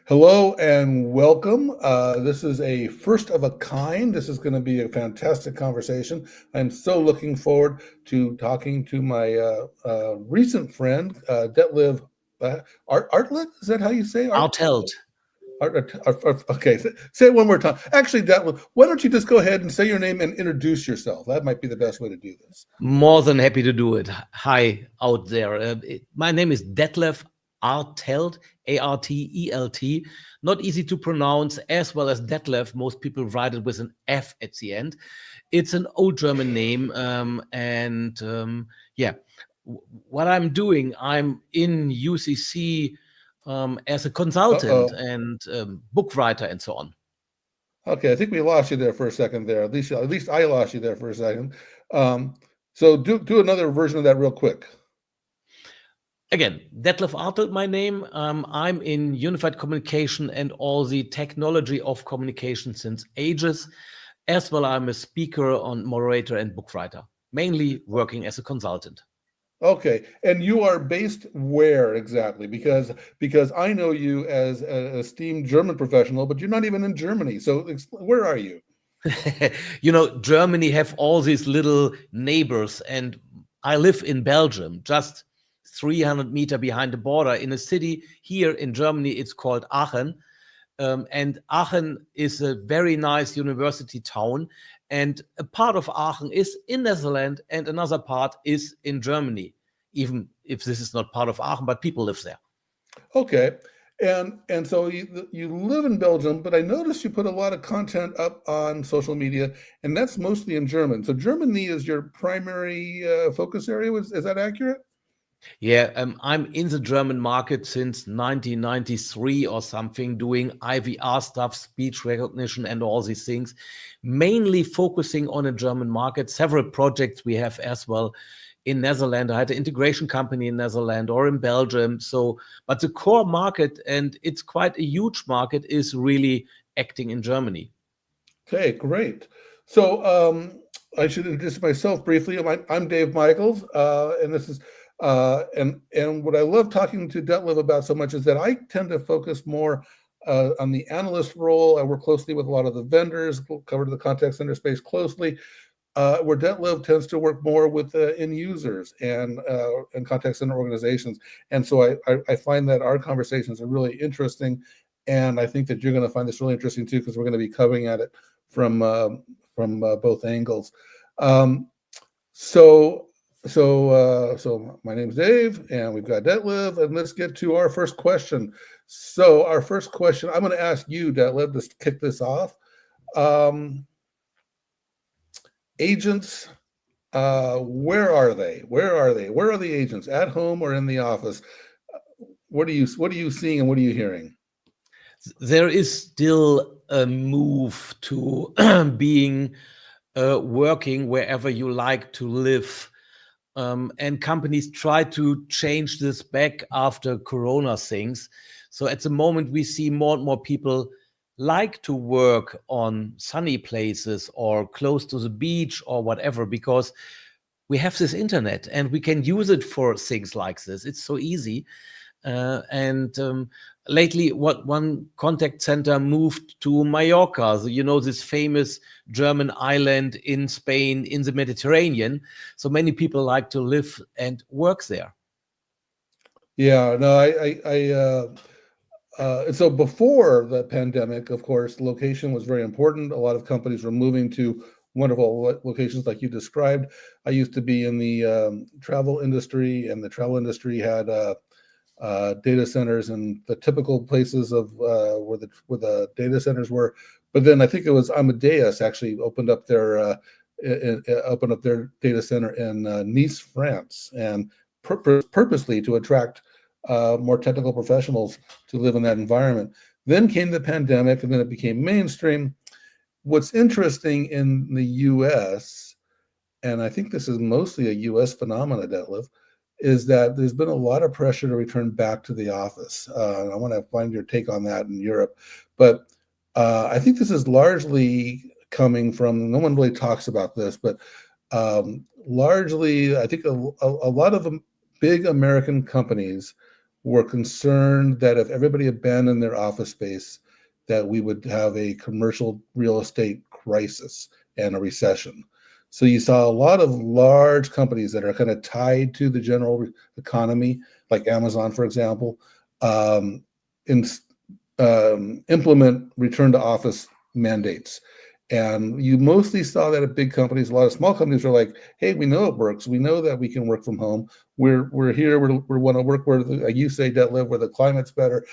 Hello and welcome. This is a first of a kind. This is going to be a fantastic conversation. I'm so looking forward to talking to my recent friend, Detlev Artlet. Is that how you say Art? Artelt. Okay, say it one more time. Actually, Detlev, why don't you just go ahead and say your name and introduce yourself? That might be the best way to do this. More than happy to do it. Hi out there. My name is Detlev Artelt, Artelt. Not easy to pronounce, as well as Detlev. Most people write it with an F at the end. It's an old German name. Yeah, what I'm doing, I'm in UCC as a consultant Uh-oh. and book writer and so on. Okay, I think we lost you there for a second there. At least I lost you there for a second. Um, so do another version of that real quick. Again, Detlev Artelt, my name. I'm in unified communication and all the technology of communication since ages. As well, I'm a speaker, on moderator, and book writer, mainly working as a consultant. Okay, and you are based where exactly? Because I know you as an esteemed German professional, but you're not even in Germany. So where are you? Germany have all these little neighbors, and I live in Belgium, just 300 meters behind the border, in a city here in Germany. It's called Aachen. And Aachen is a very nice university town. And a part of Aachen is in Netherlands, and another part is in Germany, even if this is not part of Aachen, but people live there. Okay, and so you live in Belgium, but I noticed you put a lot of content up on social media, and that's mostly in German. So Germany is your primary focus area. Is that accurate? Yeah, I'm in the German market since 1993 or something, doing IVR stuff, speech recognition, and all these things, mainly focusing on a German market. Several projects we have as well in Netherlands. I had an integration company in Netherlands or in Belgium. So, but the core market, and it's quite a huge market, is really acting in Germany. Okay, great. So I should introduce myself briefly. I'm Dave Michels, and this is and what I love talking to Detlev about so much is that I tend to focus more on the analyst role. I work closely with a lot of the vendors, cover the contact center space closely. Where Detlev tends to work more with end users and contact center organizations, and so I find that our conversations are really interesting, and I think that you're going to find this really interesting too because we're going to be covering at it from uh, from both angles. Um, so so my name's Dave, and we've got Detlev, and let's get to our first question. So our first question, I'm going to ask you, Detlev, to kick this off. Um, Agents, where are they? Where are they? Where are the agents? At home or in the office? What are you seeing and what are you hearing? There is still a move to being working wherever you like to live. And companies try to change this back after Corona things. So at the moment, we see more and more people like to work on sunny places or close to the beach or whatever, because we have this internet and we can use it for things like this. It's so easy. And lately, what one contact center moved to Mallorca, this famous German island in Spain in the Mediterranean. So many people like to live and work there. Yeah, no, and so before the pandemic, of course, location was very important. A lot of companies were moving to wonderful locations like you described. I used to be in the travel industry, and the travel industry had data centers and the typical places of where the data centers were. But then I think it was Amadeus actually opened up their data center in Nice, France, and purposely to attract more technical professionals to live in that environment. Then came the pandemic, and then it became mainstream. What's interesting in the U.S., and I think this is mostly a U.S. phenomena, Detlef, is that there's been a lot of pressure to return back to the office. I want to find your take on that in Europe, but I think this is largely coming from. No one really talks about this, but largely, I think a lot of big American companies were concerned that if everybody abandoned their office space, that we would have a commercial real estate crisis and a recession. So you saw a lot of large companies that are kind of tied to the general economy, like Amazon, for example, um, in, implement return to office mandates. And you mostly saw that at big companies. A lot of small companies are like, "Hey, we know it works. We know that we can work from home. We're here. We want to work where, like you say, Detlev, where the climate's better,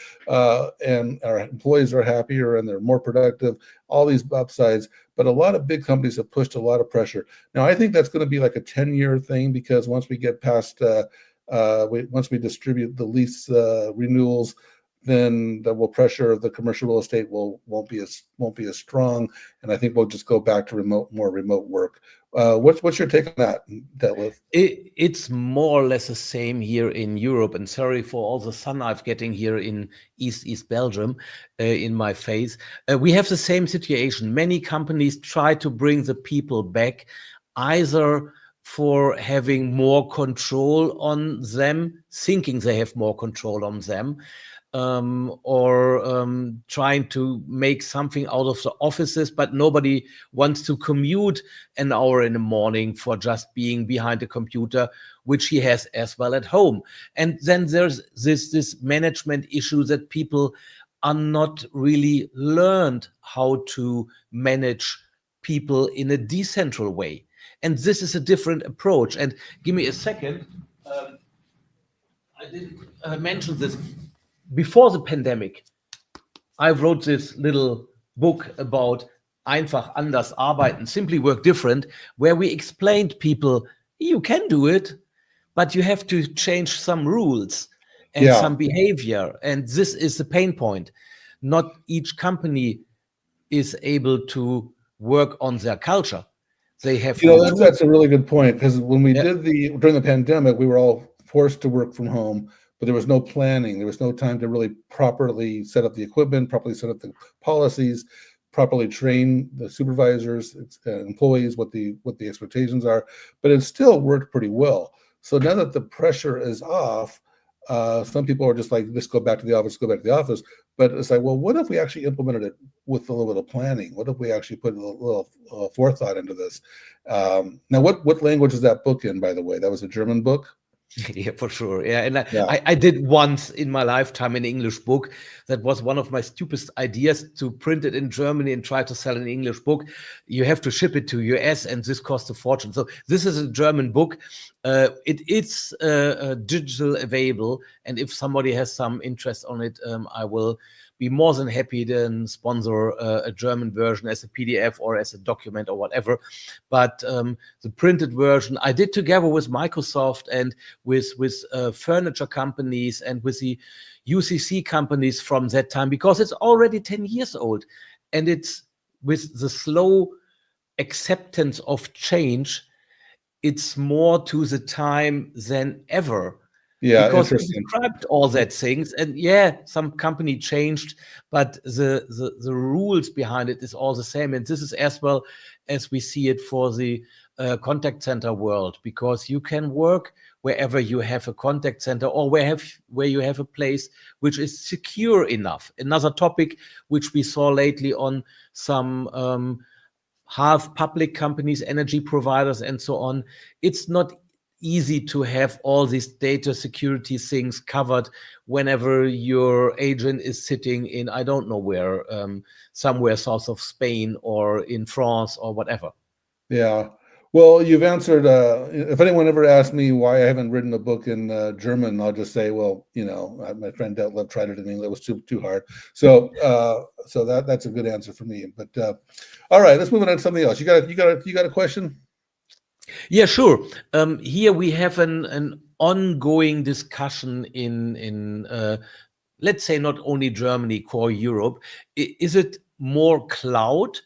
and our employees are happier and they're more productive. All these upsides." But a lot of big companies have pushed a lot of pressure. Now, I think that's going to be like a 10-year thing, because once we get past, once we distribute the lease renewals, then the will pressure of the commercial real estate won't be as strong, and I think we'll just go back to more remote work. What's your take on that, Detlef? It's more or less the same here in Europe. And sorry for all the sun I'm getting here in East Belgium in my face. We have the same situation. Many companies try to bring the people back, either for having more control on them, thinking they have more control on them, or trying to make something out of the offices, but nobody wants to commute an hour in the morning for just being behind a computer, which he has as well at home. And then there's this management issue that people are not really learned how to manage people in a decentral way. And this is a different approach. And give me a second. I didn't mention this. Before the pandemic, I wrote this little book about einfach anders arbeiten, simply work different, where we explained people, you can do it, but you have to change some rules and Yeah, some behavior. And this is the pain point. Not each company is able to work on their culture. They have no that's tools. that's a really good point, because when we Yeah. did during the pandemic, we were all forced to work from home, but there was no planning. There was no time to really properly set up the equipment, properly set up the policies, properly train the supervisors, employees, what the expectations are. But it still worked pretty well. So now that the pressure is off, some people are just like, "Just go back to the office, go back to the office." But it's like, well, what if we actually implemented it with a little bit of planning? What if we actually put a little forethought into this? Now, what language is that book in, by the way? That was a German book? Yeah, for sure. Yeah, and Yeah. I did once in my lifetime an English book. That was one of my stupidest ideas, to print it in Germany and try to sell an English book. You have to ship it to US, and this costs a fortune. So this is a German book. It is digital available, and if somebody has some interest on it, I will be more than happy to sponsor a German version as a PDF or as a document or whatever. But the printed version I did together with Microsoft and with furniture companies and with the UCC companies from that time, because it's already 10 years old, and it's with the slow acceptance of change, it's more to the time than ever, Yeah, because we interesting. described all that things. And yeah, some company changed, but the rules behind it is all the same. And this is as well as we see it for the contact center world, because you can work wherever you have a contact center, or where you have a place which is secure enough. Another topic which we saw lately on some half public companies, energy providers, and so on. It's not easy to have all these data security things covered whenever your agent is sitting in, I don't know where, somewhere south of Spain or in France or whatever. Yeah. Well, you've answered. If anyone ever asks me why I haven't written a book in German, I'll just say, well, my friend Detlef tried it in English. It was too hard. So that's a good answer for me. But all right, let's move on to something else. You got a question? Yeah, sure. Here we have an ongoing discussion in let's say not only Germany, core Europe. Is it more cloud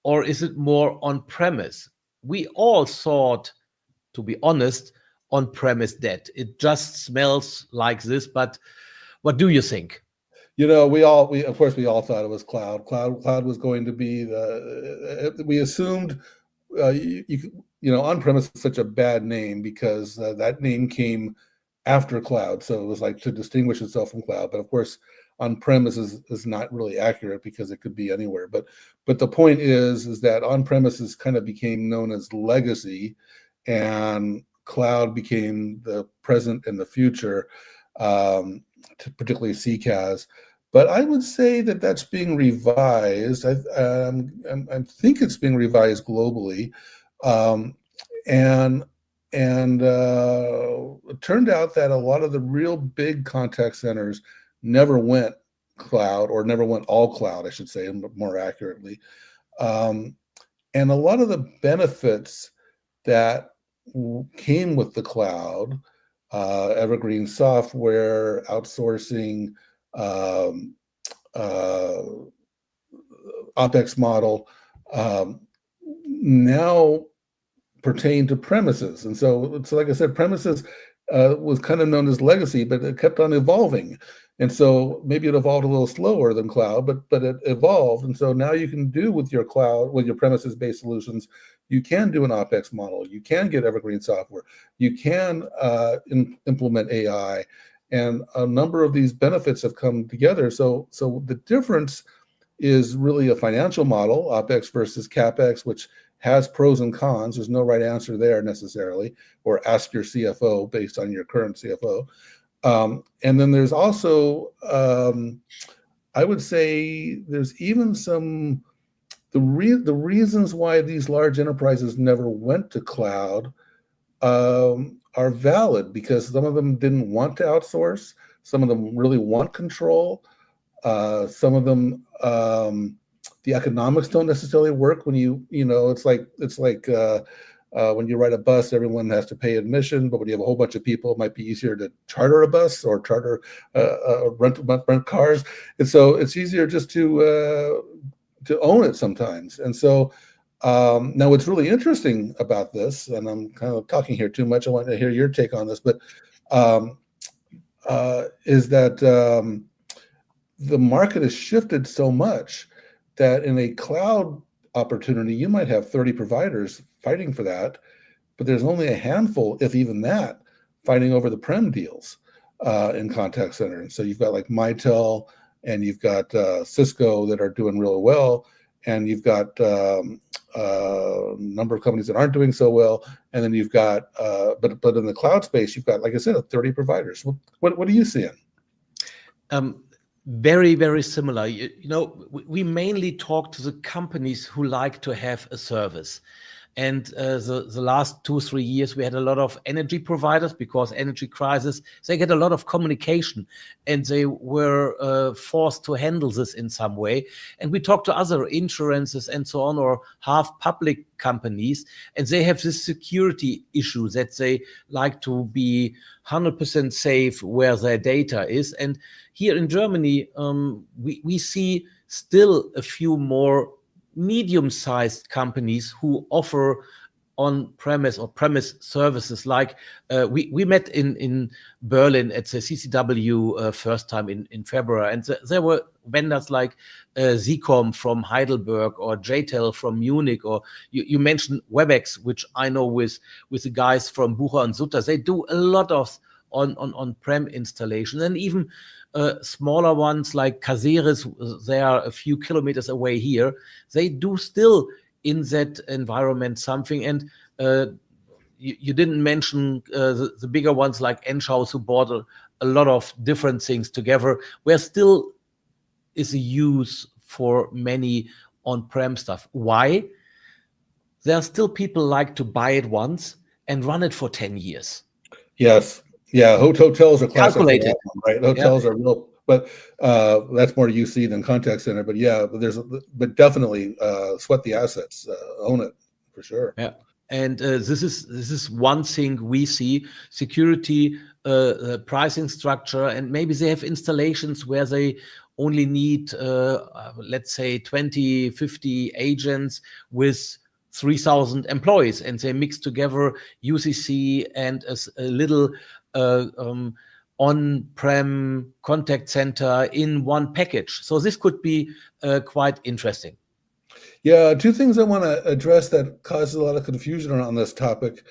or is it more on premise? We all thought, to be honest, on premise dead. It just smells like this. But what do you think? We of course we all thought it was cloud. Cloud was going to be we assumed, on premise is such a bad name, because that name came after cloud. So it was like to distinguish itself from cloud. But of course, on-premise is not really accurate because it could be anywhere. But the point is that on-premises kind of became known as legacy, and cloud became the present and the future, particularly CCAS. But I would say that that's being revised. I think it's being revised globally, um, and it turned out that a lot of the real big contact centers never went cloud, or never went all cloud, I should say, more accurately. Um, and a lot of the benefits that came with the cloud, evergreen software, outsourcing, um, uh, OpEx model, now pertain to premises. And so like I said, premises was kind of known as legacy, but it kept on evolving. And so maybe it evolved a little slower than cloud, but it evolved. And so now you can do with your cloud, with your premises-based solutions, you can do an OpEx model, you can get evergreen software, you can implement AI, and a number of these benefits have come together. So the difference is really a financial model, OpEx versus CapEx, which has pros and cons. There's no right answer there necessarily, or ask your CFO based on your current CFO. And then there's also, I would say, there's even the reasons why these large enterprises never went to cloud are valid, because some of them didn't want to outsource, some of them really want control, some of them, the economics don't necessarily work when it's like when you ride a bus, everyone has to pay admission, but when you have a whole bunch of people, it might be easier to charter a bus or rent cars. And so it's easier just to own it sometimes. And so now what's really interesting about this, and I'm kind of talking here too much, I want to hear your take on this, but is that the market has shifted so much that in a cloud opportunity, you might have 30 providers fighting for that, but there's only a handful, if even that, fighting over the prem deals in contact center. And so you've got like Mitel, and you've got Cisco that are doing really well, and you've got a number of companies that aren't doing so well, and then you've got, but in the cloud space, you've got, like I said, 30 providers. What are you seeing? Very, very similar. We mainly talk to the companies who like to have a service. And the last 2-3 years, we had a lot of energy providers, because energy crisis, they get a lot of communication, and they were forced to handle this in some way. And we talked to other insurances and so on, or half public companies, and they have this security issue that they like to be 100% safe where their data is. And here in Germany, we see still a few more medium-sized companies who offer on-premise or premise services. Like we met in Berlin at the CCW first time in February, and there were vendors like Zcom from Heidelberg, or JTEL from Munich, or you mentioned WebEx, which I know with the guys from Bucher and Sutter. They do a lot of on-prem installation, and even smaller ones like Caceres, they are a few kilometers away here. They do still in that environment something. And you didn't mention the bigger ones like Enschau's, who bought a lot of different things together, where still is a use for many on-prem stuff. Why? There are still people like to buy it once and run it for 10 years. Yes. Yeah, hotels are classic for Calculated. that one, right? Hotels are real, but that's more UC than contact center. But yeah, but definitely sweat the assets, own it for sure. Yeah, and this is one thing we see: security, pricing structure, and maybe they have installations where they only need, let's say, 20, 50 agents with 3,000 employees, and they mix together UCC and a little on-prem contact center in one package. So this could be quite interesting. Yeah, two things I want to address that causes a lot of confusion around this topic.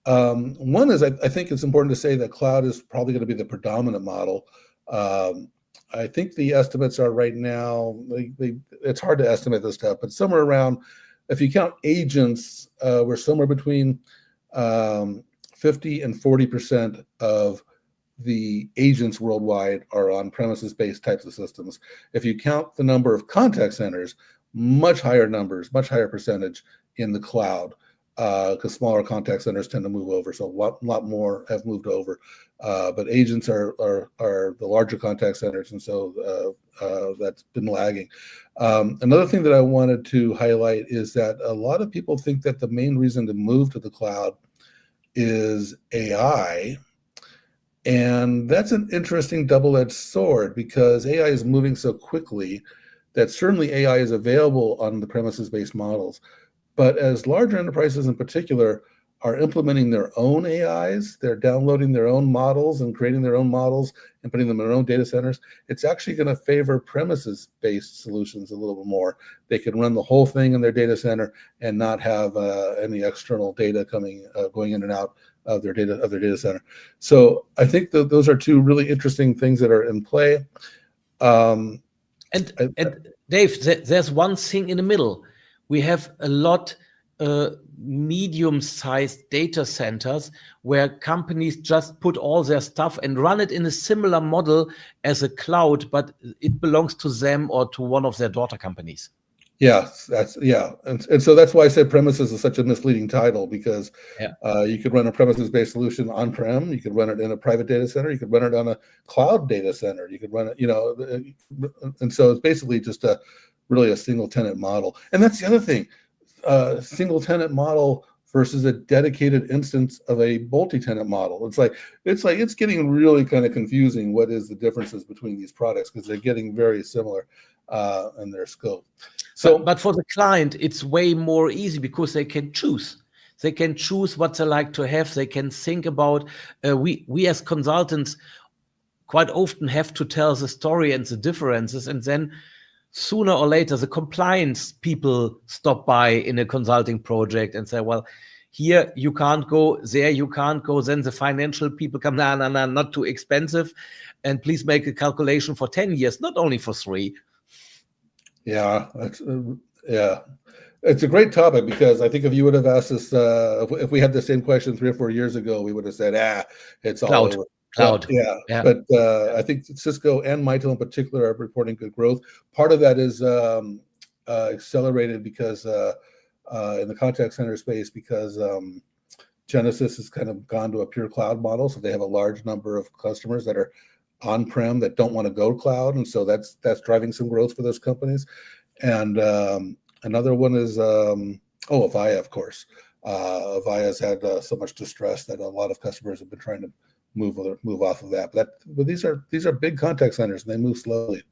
One is I think it's important to say that cloud is probably going to be the predominant model. I think the estimates are right now, it's hard to estimate this stuff, but somewhere around, if you count agents, we're somewhere between 50 and 40% of the agents worldwide are on premises-based types of systems. If you count the number of contact centers, much higher numbers, much higher percentage in the cloud, because smaller contact centers tend to move over. So a lot more have moved over. But agents are the larger contact centers, and so that's been lagging. Another thing that I wanted to highlight is that a lot of people think that the main reason to move to the cloud is AI. And that's an interesting double-edged sword, because AI is moving so quickly that certainly AI is available on the premises-based models. But as larger enterprises in particular are implementing their own AIs, they're downloading their own models and creating their own models and putting them in their own data centers, it's actually going to favor premises-based solutions a little bit more. They can run the whole thing in their data center and not have any external data going in and out of their data center. So I think that those are two really interesting things that are in play. And Dave, there's one thing in the middle. We have a lot medium-sized data centers where companies just put all their stuff and run it in a similar model as a cloud, but it belongs to them or to one of their daughter companies. Yeah, and so that's why I said premises is such a misleading title, because you could run a premises-based solution on-prem, you could run it in a private data center, you could run it on a cloud data center, you could run it, and so it's basically just really a single tenant model. And that's the other thing, single tenant model versus a dedicated instance of a multi-tenant model. It's getting really kind of confusing. What is the differences between these products, because they're getting very similar in their scope. So, but for the client, it's way more easy because they can choose. They can choose what they like to have. They can think about. We as consultants quite often have to tell the story and the differences, and then sooner or later the compliance people stop by in a consulting project and say, well, here you can't go, there you can't go. Then the financial people come, no, not too expensive, and please make a calculation for 10 years, not only for 3. Yeah, it's a great topic, because I think if you would have asked us, if we had the same question 3 or 4 years ago, we would have said, it's all over. Cloud. Yeah. But I think Cisco and Mitel in particular are reporting good growth. Part of that is accelerated because in the contact center space, because Genesys has kind of gone to a pure cloud model, so they have a large number of customers that are on-prem that don't want to go cloud, and so that's driving some growth for those companies. And another one is Avaya, of course. Avaya's had so much distress that a lot of customers have been trying to move off of that. But these are big contact centers, and they move slowly.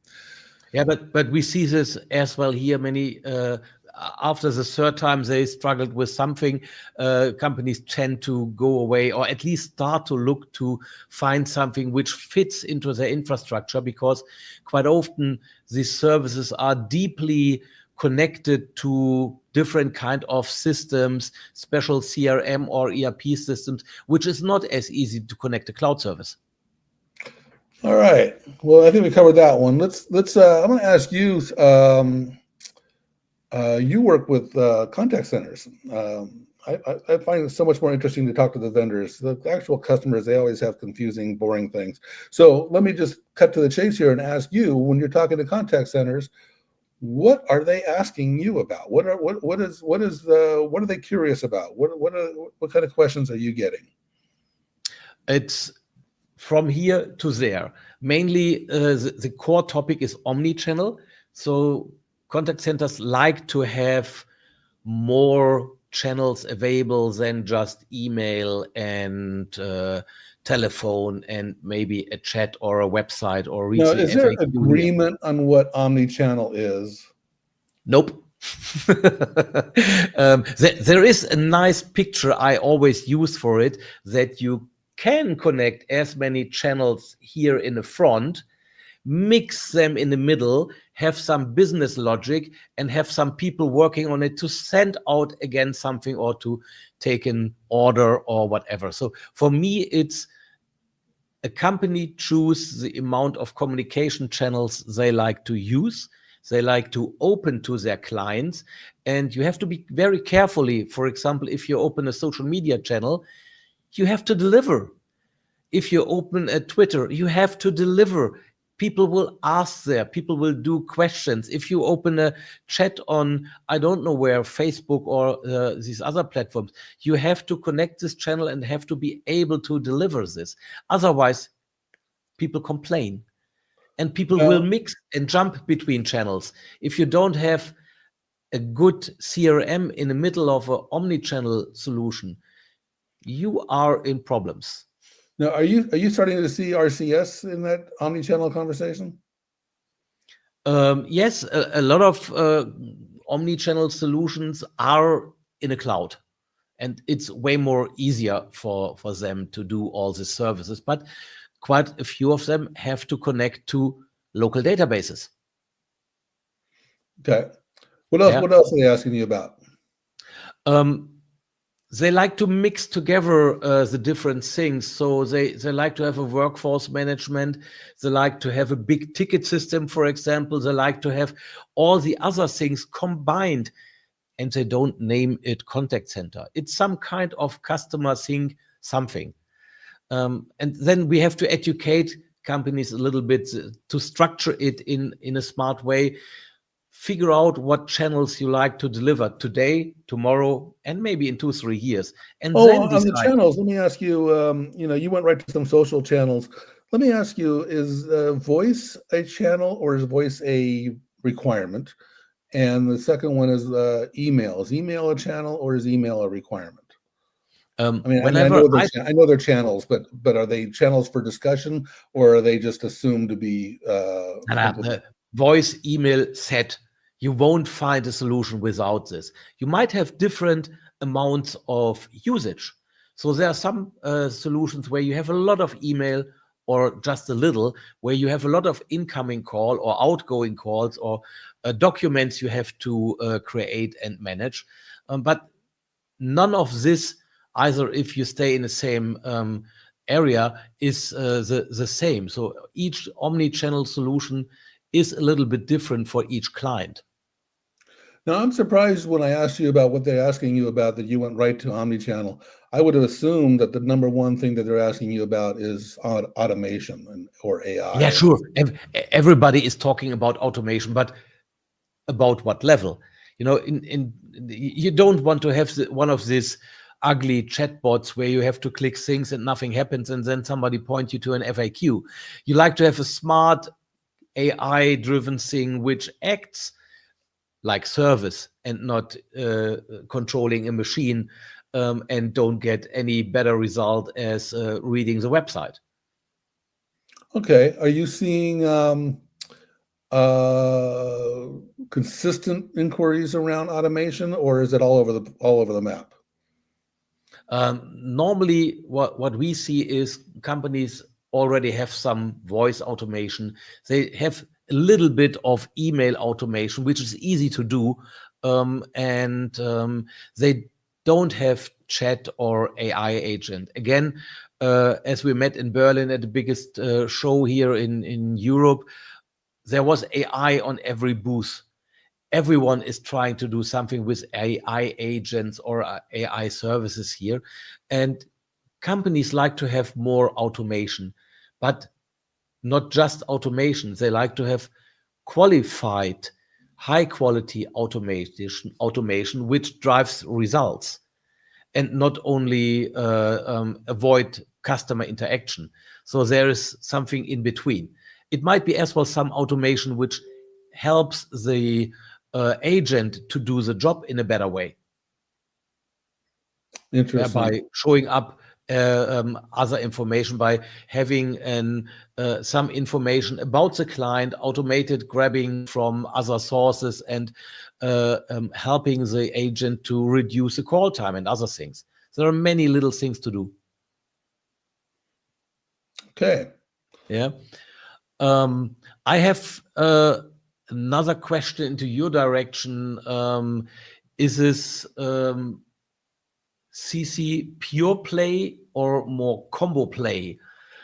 Yeah, but we see this as well here. Many after the third time they struggled with something, companies tend to go away, or at least start to look to find something which fits into their infrastructure, because quite often these services are deeply connected to different kind of systems, special CRM or ERP systems, which is not as easy to connect a cloud service. All right. Well, I think we covered that one. Let's. I'm going to ask you. You work with contact centers. I find it so much more interesting to talk to the vendors. The actual customers, they always have confusing, boring things. So let me just cut to the chase here and ask you: when you're talking to contact centers, what are they asking you about? What are they curious about? What kind of questions are you getting? It's from here to there. Mainly, the core topic is omni-channel. So contact centers like to have more channels available than just email and telephone and maybe a chat or a website or Now, is there agreement on what omni-channel is? Nope. There is a nice picture I always use for it, that you can connect as many channels here in the front, mix them in the middle, have some business logic, and have some people working on it to send out again something or to take an order or whatever. So for me, it's a company choose the amount of communication channels they like to use, they like to open to their clients, and you have to be very carefully. For example, if you open a social media channel, you have to deliver. If you open a Twitter, you have to deliver. People will ask there, people will do questions. If you open a chat on, I don't know where, Facebook or these other platforms, you have to connect this channel and have to be able to deliver this. Otherwise, people complain and people will mix and jump between channels. If you don't have a good CRM in the middle of an omni-channel solution, you are in problems. Now, are you starting to see RCS in that omni-channel conversation? Yes, a lot of omni-channel solutions are in a cloud, and it's way more easier for them to do all the services. But quite a few of them have to connect to local databases. Okay. What else? Yeah. What else are they asking you about? They like to mix together the different things. So they like to have a workforce management. They like to have a big ticket system, for example. They like to have all the other things combined, and they don't name it contact center. It's some kind of customer thing, something. And then we have to educate companies a little bit to structure it in a smart way. Figure out what channels you like to deliver today, tomorrow, and maybe in 2-3 years, and then On the decide. channels, let me ask you. You went right to some social channels. Let me ask you: is voice a channel or is voice a requirement? And the second one is email. Is email a channel or is email a requirement? I mean, I Whenever know they're channels, but are they channels for discussion or are they just assumed to be the voice email set, you won't find a solution without this. You might have different amounts of usage. So there are some solutions where you have a lot of email or just a little, where you have a lot of incoming call or outgoing calls or documents you have to create and manage. But none of this, either if you stay in the same area, is the same. So each omni-channel solution is a little bit different for each client. Now, I'm surprised when I asked you about what they're asking you about that you went right to omnichannel. I would have assumed that the number one thing that they're asking you about is automation or AI. Yeah, sure. Everybody is talking about automation, but about what level? You don't want to have one of these ugly chatbots where you have to click things and nothing happens, and then somebody points you to an FAQ. You like to have a smart AI-driven thing which acts like service and not controlling a machine, and don't get any better result as reading the website. Okay. Are you seeing consistent inquiries around automation, or is it all over the map? Normally, what we see is companies already have some voice automation. They have a little bit of email automation, which is easy to do, and they don't have chat or AI agent. Again, as we met in Berlin at the biggest show here in Europe, there was AI on every booth. Everyone is trying to do something with AI agents or AI services here. And companies like to have more automation, but not just automation. They like to have qualified, high quality automation, which drives results and not only avoid customer interaction. So there is something in between. It might be as well some automation which helps the agent to do the job in a better way. Interesting. By showing up other information, by having some information about the client, automated grabbing from other sources, and helping the agent to reduce the call time and other things. There are many little things to do. Okay. Yeah. I have another question into your direction. Is this CC pure play or more combo play?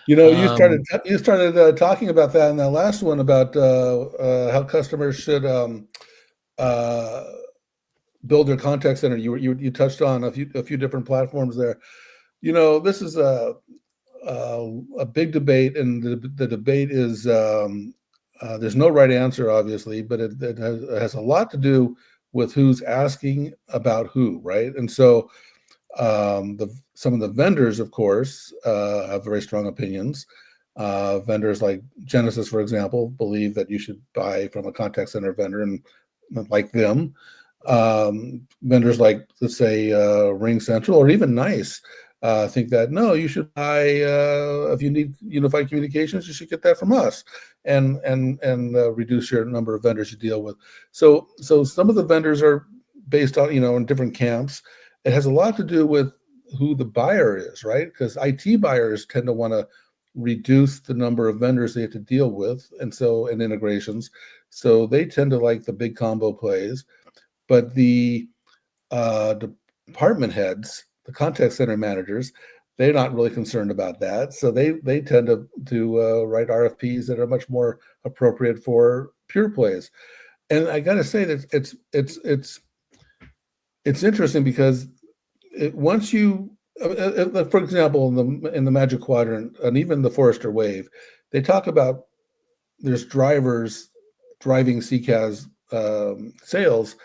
You Um, started talking about that in that last one about how customers should uh, build their contact center. You touched on a few different platforms there. This is a big debate, and the debate is there's no right answer, obviously, but it has a lot to do with who's asking about who, right? And so some of the vendors, of course, have very strong opinions. Vendors like Genesis, for example, believe that you should buy from a contact center vendor and like them. Vendors like, let's say, Ring Central or even Nice think that no, you should buy if you need unified communications, you should get that from us, and reduce your number of vendors you deal with. So some of the vendors are based on in different camps. It has a lot to do with who the buyer is, right? Because IT buyers tend to want to reduce the number of vendors they have to deal with, and integrations. So they tend to like the big combo plays. But the uh, department heads, the contact center managers, they're not really concerned about that. So they tend to write RFPs that are much more appropriate for pure plays. And I got to say that it's interesting because once you, for example, in the Magic Quadrant and even the Forrester Wave, they talk about there's drivers driving CCAS sales,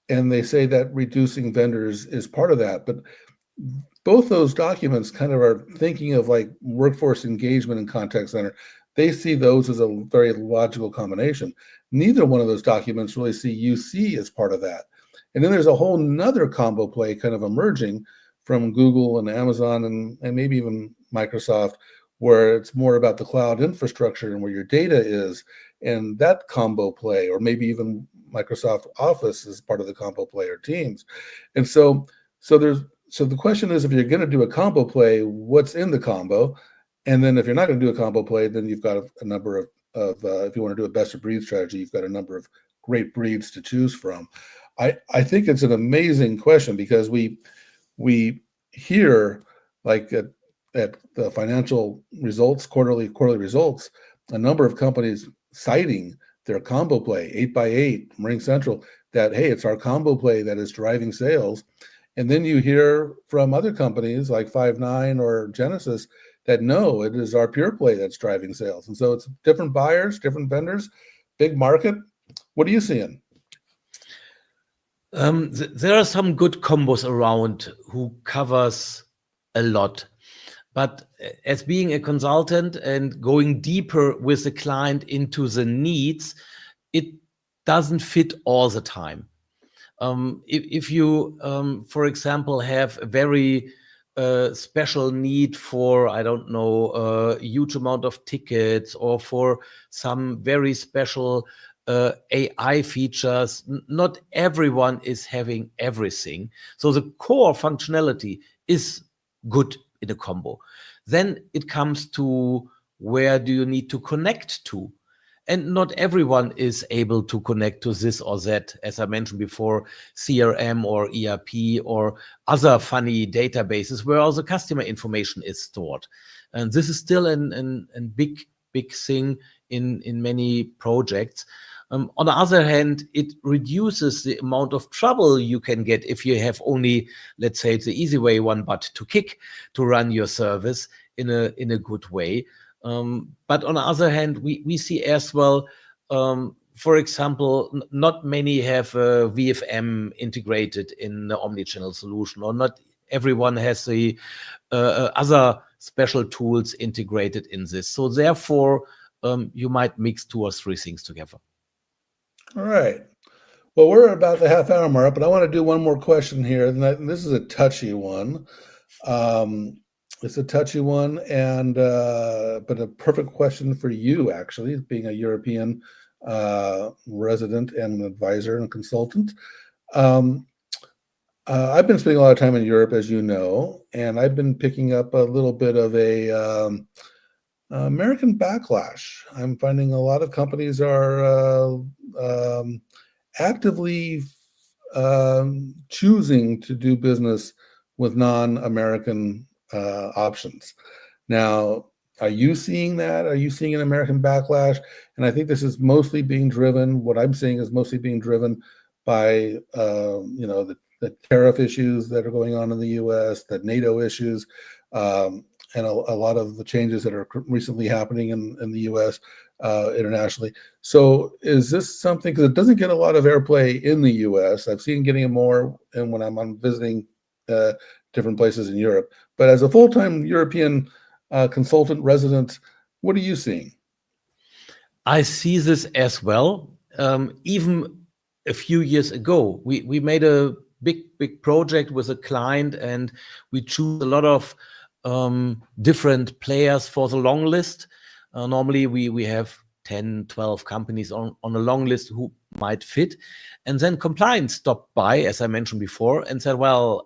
and they say that reducing vendors is part of that. But both those documents kind of are thinking of like workforce engagement and contact center. They see those as a very logical combination. Neither one of those documents really see UC as part of that. And then there's a whole nother combo play kind of emerging from Google and Amazon and maybe even Microsoft, where it's more about the cloud infrastructure and where your data is, and that combo play, or maybe even Microsoft Office is part of the combo play, or Teams. And so the question is, if you're going to do a combo play, what's in the combo? And then if you're not going to do a combo play, then you've got a number of if you want to do a best of breed strategy, you've got a number of great breeds to choose from. I think it's an amazing question because we hear, like at the financial results, quarterly results, a number of companies citing their combo play, 8x8, Ring Central, that hey, it's our combo play that is driving sales. And then you hear from other companies like Five9 or Genesis that no, it is our pure play that's driving sales. And so it's different buyers, different vendors, big market. What are you seeing? There are some good combos around who covers a lot. But as being a consultant and going deeper with the client into the needs, it doesn't fit all the time. If you, for example, have a very special need for, I don't know, a huge amount of tickets, or for some very special AI features, not everyone is having everything. So the core functionality is good in a combo. Then it comes to where do you need to connect to? And not everyone is able to connect to this or that, as I mentioned before, CRM or ERP or other funny databases where all the customer information is stored. And this is still a big thing in many projects. On the other hand, it reduces the amount of trouble you can get if you have only, let's say, the easy way, one butt to kick to run your service in a good way. But on the other hand, we see as well, for example, not many have a VFM integrated in the omnichannel solution, or not everyone has the other special tools integrated in this. So therefore, you might mix two or three things together. All right. Well, we're about the half hour mark, but I want to do one more question here. And this is a touchy one. Um, it's a touchy one, and but a perfect question for you, actually, being a European resident and advisor and consultant. Um, I've been spending a lot of time in Europe, as you know, and I've been picking up a little bit of American backlash. I'm finding a lot of companies are actively choosing to do business with non-American options. Now, are you seeing that? Are you seeing an American backlash? And I think this is mostly being driven. What I'm seeing is mostly being driven by the tariff issues that are going on in the U.S., the NATO issues, and a lot of the changes that are recently happening in the U.S. Internationally. So is this something, because it doesn't get a lot of airplay in the U.S. I've seen getting it more and when I'm visiting different places in Europe. But as a full-time European consultant resident, what are you seeing? I see this as well. Even a few years ago, we made a big project with a client, and we choose a lot of different players for the long list. Normally, we have 10, 12 companies on a long list who might fit. And then compliance stopped by, as I mentioned before, and said, well,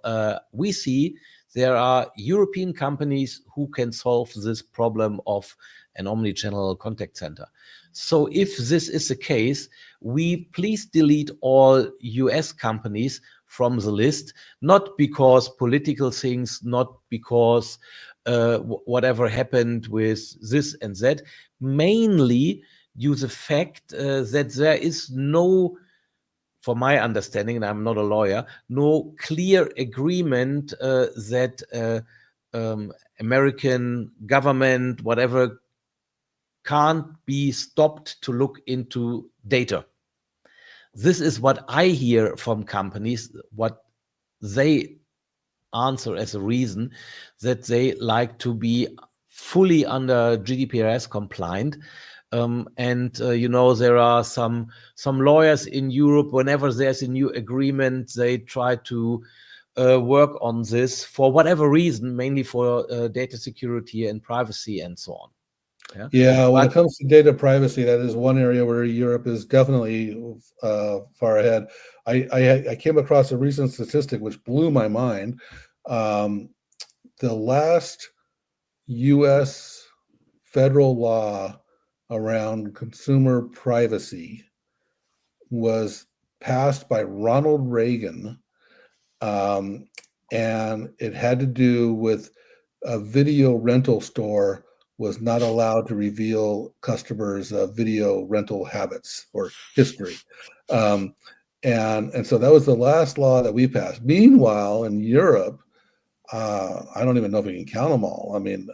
we see there are European companies who can solve this problem of an omni-channel contact center. So if this is the case, we please delete all US companies from the list, not because political things, not because whatever happened with this and that, mainly due to the fact that there is no, for my understanding, and I'm not a lawyer, no clear agreement that American government, whatever, can't be stopped to look into data. This is what I hear from companies, what they answer as a reason that they like to be fully under GDPR compliant. There are some lawyers in Europe, whenever there's a new agreement, they try to work on this for whatever reason, mainly for data security and privacy and so on. Yeah, when it comes to data privacy, that is one area where Europe is definitely far ahead. I came across a recent statistic which blew my mind. The last U.S. federal law around consumer privacy was passed by Ronald Reagan, and it had to do with a video rental store was not allowed to reveal customers' video rental habits or history. And so that was the last law that we passed. Meanwhile, in Europe, I don't even know if we can count them all. I mean,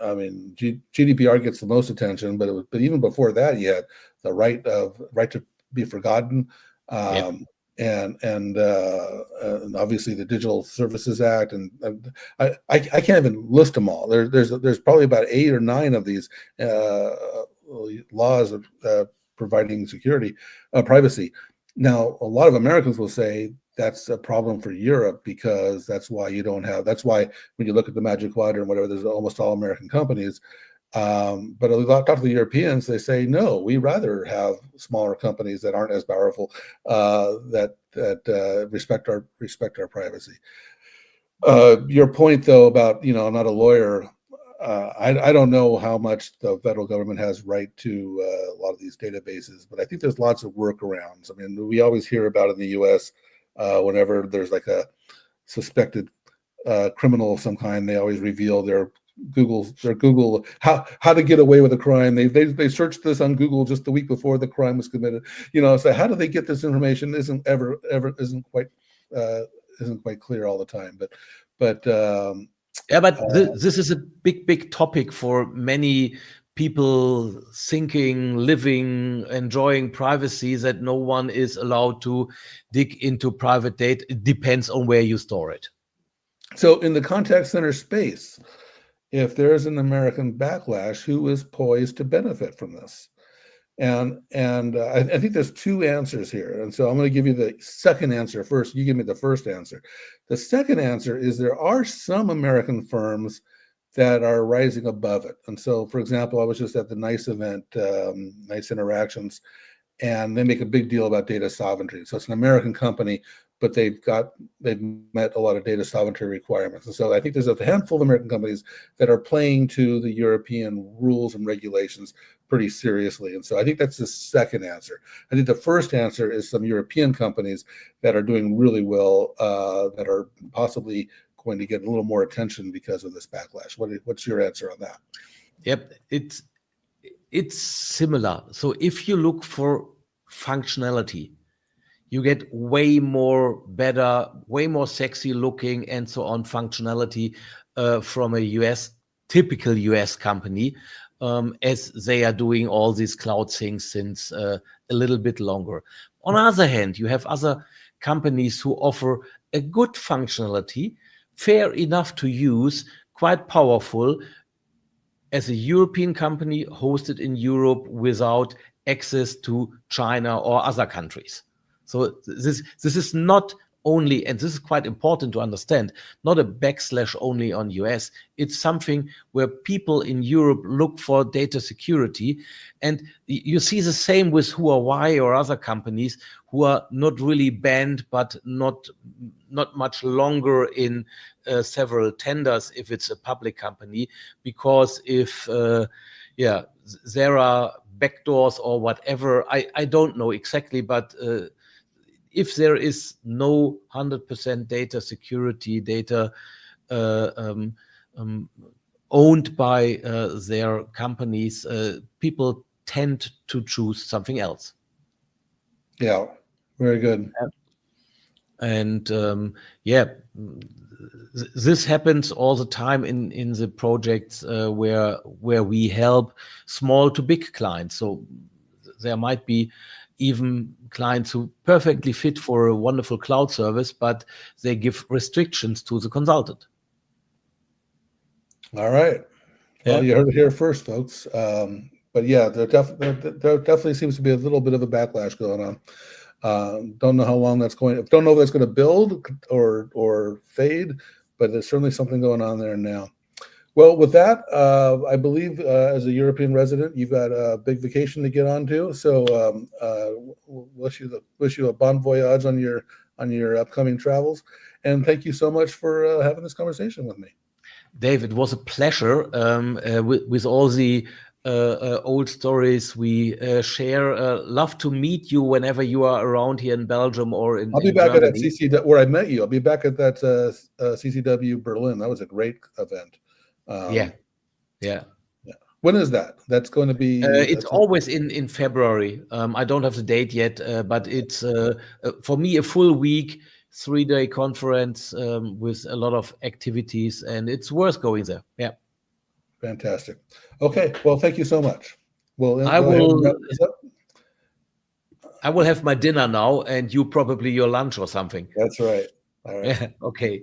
GDPR gets the most attention, but even before that, you had the right to be forgotten, and obviously the Digital Services Act, and I can't even list them all. There's probably about 8 or 9 of these laws of providing security, privacy. Now, a lot of Americans will say that's a problem for Europe because that's why when you look at the Magic Quadrant, whatever, there's almost all American companies. But a lot of the Europeans, they say, no, we rather have smaller companies that aren't as powerful, that respect our privacy. Your point, though, about, I'm not a lawyer. I don't know how much the federal government has right to a lot of these databases, but I think there's lots of workarounds. I mean, we always hear about in the U.S. Whenever there's like a suspected criminal of some kind, they always reveal their Google how to get away with a crime. They searched this on Google just the week before the crime was committed. So how do they get this information isn't quite clear all the time. But this is a big topic for many people thinking, living, enjoying privacy, that no one is allowed to dig into private data. It depends on where you store it. So in the contact center space, if there's an American backlash, who is poised to benefit from this? And I think there's 2 answers here. And so I'm going to give you the second answer first. You give me the first answer. The second answer is there are some American firms that are rising above it. And so, for example, I was just at the NICE event, NICE Interactions, and they make a big deal about data sovereignty. So it's an American company, but they've met a lot of data sovereignty requirements. And so I think there's a handful of American companies that are playing to the European rules and regulations pretty seriously. And so I think that's the second answer. I think the first answer is some European companies that are doing really well, that are possibly going to get a little more attention because of this backlash. What's your answer on that? Yep, it's similar. So if you look for functionality, you get way more better, way more sexy looking and so on functionality from a typical US company, as they are doing all these cloud things since a little bit longer. On the other hand, you have other companies who offer a good functionality, fair enough to use, quite powerful, as a European company hosted in Europe without access to China or other countries. So this is not only, and this is quite important to understand, not a backslash only on US. It's something where people in Europe look for data security. And you see the same with Huawei or other companies who are not really banned, but not much longer in several tenders if it's a public company, because if there are backdoors or whatever, I don't know exactly, but if there is no 100% data security, data owned by their companies, people tend to choose something else. Yeah, very good. And this happens all the time in the projects where we help small to big clients. So there might be even clients who perfectly fit for a wonderful cloud service, but they give restrictions to the consultant. All right. Well, you heard it here first, folks. But yeah, there definitely seems to be a little bit of a backlash going on. Don't know how long that's going. Don't know if that's going to build or fade, but there's certainly something going on there now. Well, with that, I believe as a European resident, you've got a big vacation to get on to. So wish you a bon voyage on your upcoming travels, and thank you so much for having this conversation with me. Dave, it was a pleasure with all the old stories we share. Love to meet you whenever you are around here in Belgium or in I'll be back Germany. at that CCW where I met you. I'll be back at that CCW Berlin. That was a great event. Yeah. When is that? That's going to be. It's always in February. I don't have the date yet, but it's for me a full week, 3-day conference with a lot of activities, and it's worth going there. Yeah. Fantastic. Okay. Well, thank you so much. Well, I will have my dinner now, and you probably your lunch or something. That's right. All right. Yeah. Okay.